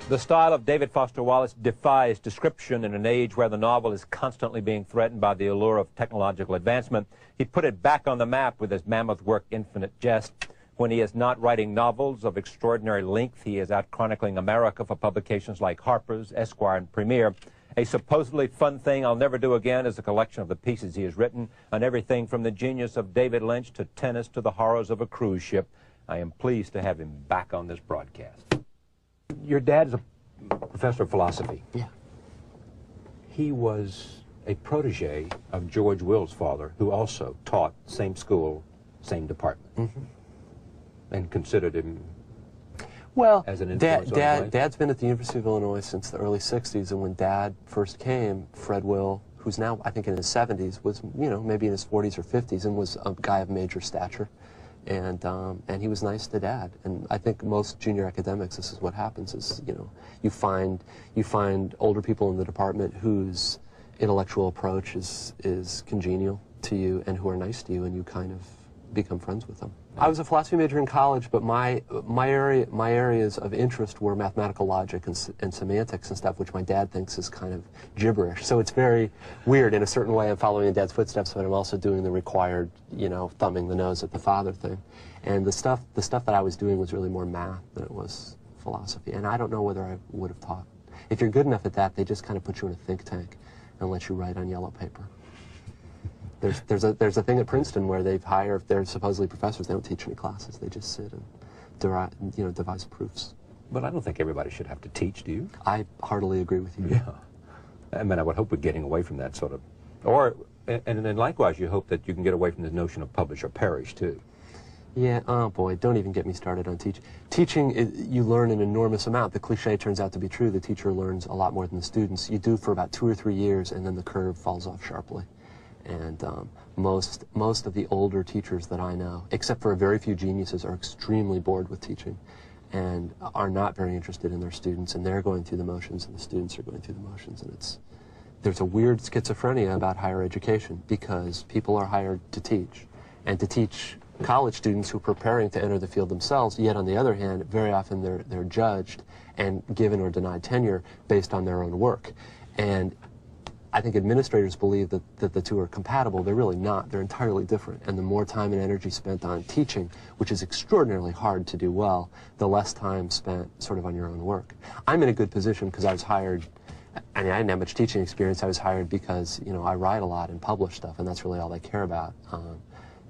The style of David Foster Wallace defies description in an age where the novel is constantly being threatened by the allure of technological advancement. He put it back on the map with his mammoth work, Infinite Jest. When he is not writing novels of extraordinary length, he is out chronicling America for publications like Harper's, Esquire, and Premiere. A supposedly fun thing I'll never do again is a collection of the pieces he has written on everything from the genius of David Lynch to tennis to the horrors of a cruise ship. I am pleased to have him back on this broadcast. Your dad's a professor of philosophy. Yeah. He was a protege of George Will's father, who also taught same school, same department, and considered him as an influence on his life. Dad's been at the University of Illinois since the early 60s, and when Dad first came, Fred Will, who's now, I think, in his 70s, was, you know, maybe in his 40s or 50s, and was a guy of major stature. And he was nice to Dad. And I think most junior academics, this is what happens, is, you know, you find older people in the department whose intellectual approach is congenial to you and who are nice to you, and you kind of become friends with them. I was a philosophy major in college, but my areas of interest were mathematical logic and semantics and stuff, which my dad thinks is kind of gibberish. So it's very weird. In a certain way, I'm following in Dad's footsteps, but I'm also doing the required, you know, thumbing the nose at the father thing. And the stuff that I was doing was really more math than it was philosophy. And I don't know whether I would have taught. If you're good enough at that, they just kind of put you in a think tank and let you write on yellow paper. There's a thing at Princeton where they've hired, they're supposedly professors, they don't teach any classes, they just sit and devise proofs. But I don't think everybody should have to teach, do you? I heartily agree with you. Yeah. I mean, I would hope we're getting away from that sort of, and then likewise you hope that you can get away from the notion of publish or perish, too. Yeah, oh boy, don't even get me started on teaching. Teaching, you learn an enormous amount. The cliche turns out to be true. The teacher learns a lot more than the students. You do for about 2 or 3 years, and then the curve falls off sharply. And most of the older teachers that I know, except for a very few geniuses, are extremely bored with teaching and are not very interested in their students, and they're going through the motions, and the students are going through the motions. And there's a weird schizophrenia about higher education, because people are hired to teach, and to teach college students who are preparing to enter the field themselves, yet on the other hand, very often they're judged and given or denied tenure based on their own work. And I think administrators believe that the two are compatible. They're really not. They're entirely different. And the more time and energy spent on teaching, which is extraordinarily hard to do well, the less time spent sort of on your own work. I'm in a good position because I was hired. I mean, I didn't have much teaching experience. I was hired because, you know, I write a lot and publish stuff, and that's really all they care about.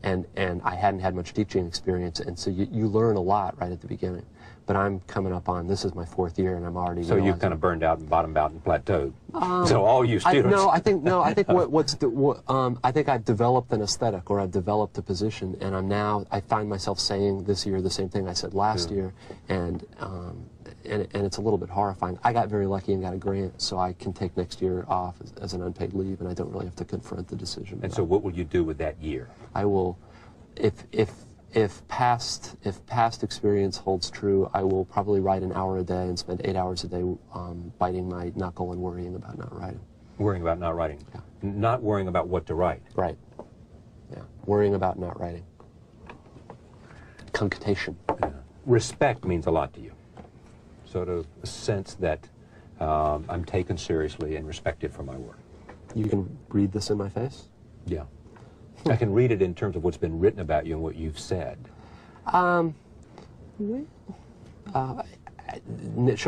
And I hadn't had much teaching experience, and so you learn a lot right at the beginning. But I'm coming up on, this is my 4th year, and I'm already So you've kind of burned out and bottomed out and plateaued. So all you students. I think I think I've developed an aesthetic, or I've developed a position, and I find myself saying this year the same thing I said last year, and it's a little bit horrifying. I got very lucky and got a grant, so I can take next year off as an unpaid leave, and I don't really have to confront the decision. And so what will you do with that year? I will, if past experience holds true, I will probably write an hour a day and spend 8 hours a day biting my knuckle and worrying about not writing. Worrying about not writing? Yeah. Not worrying about what to write? Right. Yeah. Worrying about not writing. Concatenation. Yeah. Respect means a lot to you. Sort of a sense that I'm taken seriously and respected for my work. You can read this in my face? Yeah. I can read it in terms of what's been written about you and what you've said. Show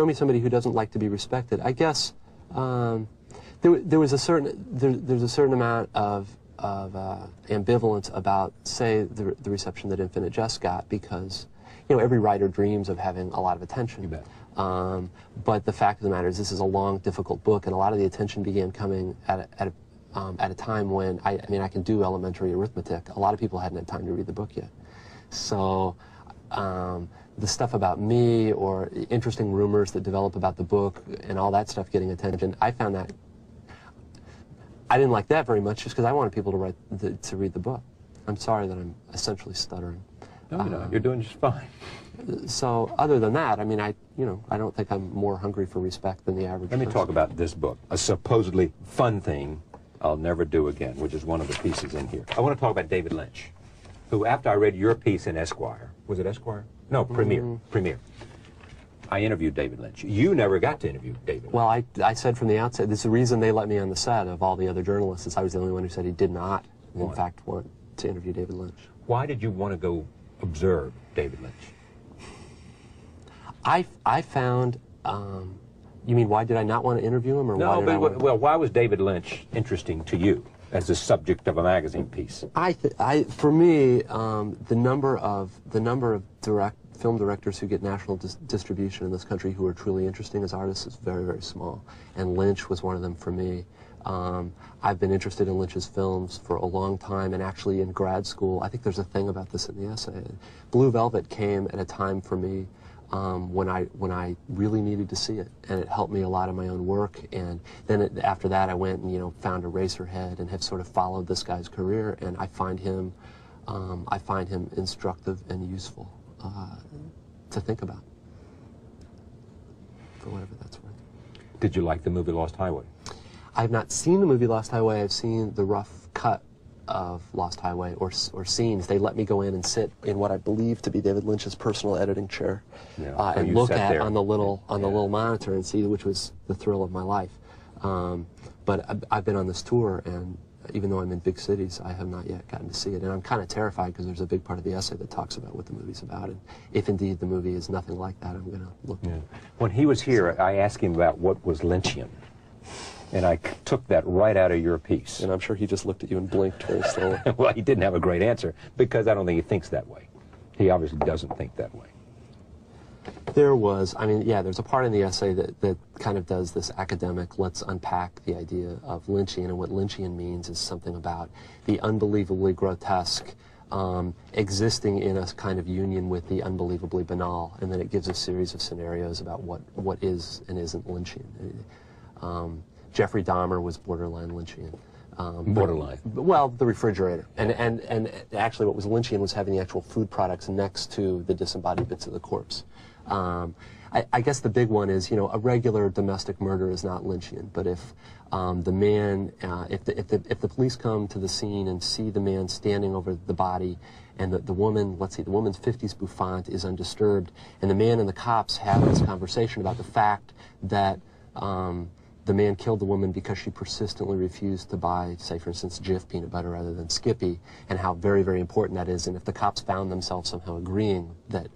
me somebody who doesn't like to be respected. I guess there's a certain amount of ambivalence about, say, the reception that Infinite Jest got, because, you know, every writer dreams of having a lot of attention. You bet. But the fact of the matter is, this is a long, difficult book, and a lot of the attention began coming at a time when, I mean, I can do elementary arithmetic. A lot of people hadn't had time to read the book yet. So the stuff about me, or interesting rumors that develop about the book, and all that stuff getting attention, I found that, I didn't like that very much, just because I wanted people to read the book. I'm sorry that I'm essentially stuttering. No, you're doing just fine. So other than that, I mean, I don't think I'm more hungry for respect than the average person. Let me talk about this book, a supposedly fun thing I'll never do again, which is one of the pieces in here. I want to talk about David Lynch, who, after I read your piece in Esquire, was it Esquire? No, Premiere. Premiere. I interviewed David Lynch. You never got to interview David Lynch. Well, I said from the outset, this is the reason they let me on the set of all the other journalists, is I was the only one who said he did not, in fact, want to interview David Lynch. Why did you want to go observe David Lynch? I found, you mean why did I not want to interview him, or no, why did I want to... well, why was David Lynch interesting to you as the subject of a magazine piece? For me, the number of film directors who get national distribution in this country who are truly interesting as artists is very, very small, and Lynch was one of them for me. I've been interested in Lynch's films for a long time, and actually in grad school, I think there's a thing about this in the essay. Blue Velvet came at a time for me when I really needed to see it, and it helped me a lot in my own work. And then after that, I went and found Eraserhead and have sort of followed this guy's career, and I find him instructive and useful to think about, for whatever that's worth. Did you like the movie Lost Highway? I've not seen the movie Lost Highway. I've seen the rough cut of Lost Highway, or scenes. They let me go in and sit in what I believe to be David Lynch's personal editing chair, and look at on the little monitor and see, which was the thrill of my life. But I've been on this tour, and even though I'm in big cities, I have not yet gotten to see it. And I'm kind of terrified because there's a big part of the essay that talks about what the movie's about. And if indeed the movie is nothing like that, I'm going to look. Yeah. When he was here, I asked him about what was Lynchian. And I took that right out of your piece. And I'm sure he just looked at you and blinked very slowly. Well, he didn't have a great answer, because I don't think he thinks that way. He obviously doesn't think that way. There was, there's a part in the essay that kind of does this academic, let's unpack the idea of Lynchian, and what Lynchian means is something about the unbelievably grotesque existing in a kind of union with the unbelievably banal, and then it gives a series of scenarios about what is and isn't Lynchian. Jeffrey Dahmer was borderline Lynchian. Borderline? Well, the refrigerator. And actually what was Lynchian was having the actual food products next to the disembodied bits of the corpse. I guess the big one is, a regular domestic murder is not Lynchian, but if the man, if the police come to the scene and see the man standing over the body, and the woman, let's see, the woman's 50s bouffant is undisturbed, and the man and the cops have this conversation about the fact that the man killed the woman because she persistently refused to buy, say, for instance, Jif peanut butter rather than Skippy, and how very, very important that is. And if the cops found themselves somehow agreeing that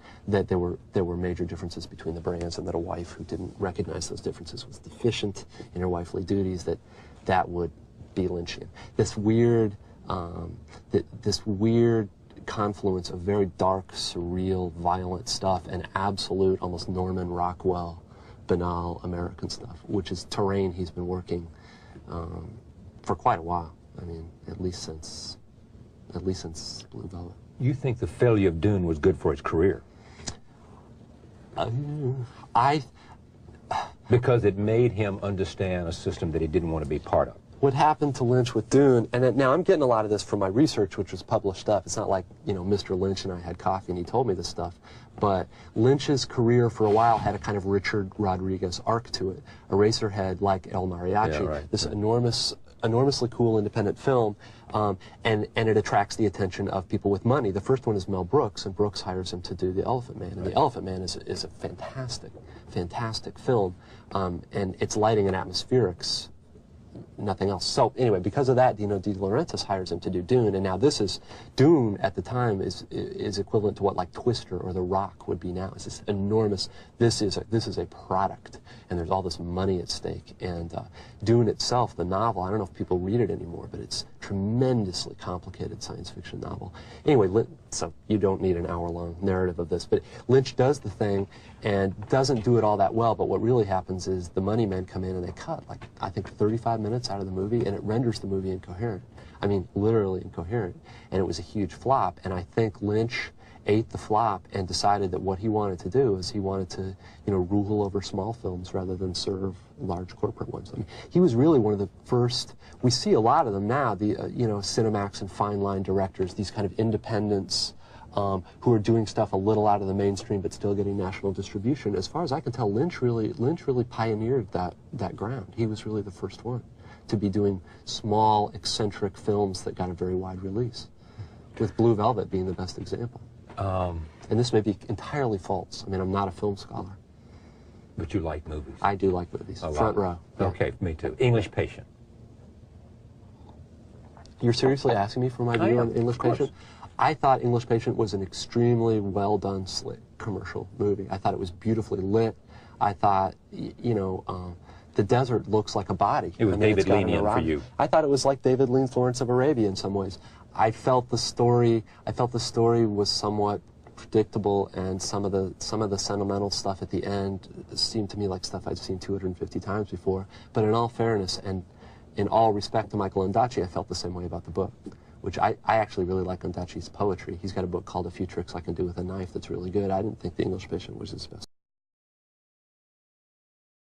there were major differences between the brands, and that a wife who didn't recognize those differences was deficient in her wifely duties, that would be Lynchian. This weird confluence of very dark, surreal, violent stuff and absolute, almost Norman Rockwell, banal American stuff, which is terrain he's been working for quite a while. At least since Blue Velvet. You think the failure of Dune was good for his career? Because it made him understand a system that he didn't want to be part of. What happened to Lynch with Dune, and now I'm getting a lot of this from my research, which was published up. It's not like, Mr. Lynch and I had coffee and he told me this stuff. But Lynch's career for a while had a kind of Richard Rodriguez arc to it. Eraserhead, like El Mariachi, this enormously cool independent film, and it attracts the attention of people with money. The first one is Mel Brooks, and Brooks hires him to do The Elephant Man. And The Elephant Man is a fantastic film, and its lighting and atmospherics, nothing else. So anyway, because of that, De Laurentiis hires him to do Dune, and now Dune at the time is equivalent to what like Twister or The Rock would be now. It's this enormous. This is a product, and there's all this money at stake. And Dune itself, the novel, I don't know if people read it anymore, but it's tremendously complicated science fiction novel. Anyway, so you don't need an hour-long narrative of this, but Lynch does the thing and doesn't do it all that well, but what really happens is the money men come in and they cut, like, I think 35 minutes out of the movie, and it renders the movie incoherent. Literally incoherent. And it was a huge flop, and I think Lynch ate the flop and decided that what he wanted to do is he wanted to, rule over small films rather than serve large corporate ones. He was really one of the first, we see a lot of them now, the, Cinemax and Fine Line directors, these kind of independents who are doing stuff a little out of the mainstream but still getting national distribution. As far as I can tell, Lynch really pioneered that ground. He was really the first one to be doing small, eccentric films that got a very wide release, with Blue Velvet being the best example. And this may be entirely false. I'm not a film scholar. But you like movies. I do like movies. A Front lot. row. Yeah. Okay, me too. English Patient. You're seriously asking me for my view on English Patient? I thought English Patient was an extremely well done, slick commercial movie. I thought it was beautifully lit. I thought, you know, the desert looks like a body. It was David Leanian for you. I thought it was like David Lean's Lawrence of Arabia in some ways. I felt the story was somewhat predictable, and some of the sentimental stuff at the end seemed to me like stuff I'd seen 250 times before. But in all fairness and in all respect to Michael Ondaatje, I felt the same way about the book, which I actually really like Ondaatje's poetry. He's got a book called A Few Tricks I Can Do with a Knife that's really good. I didn't think The English Patient was his best.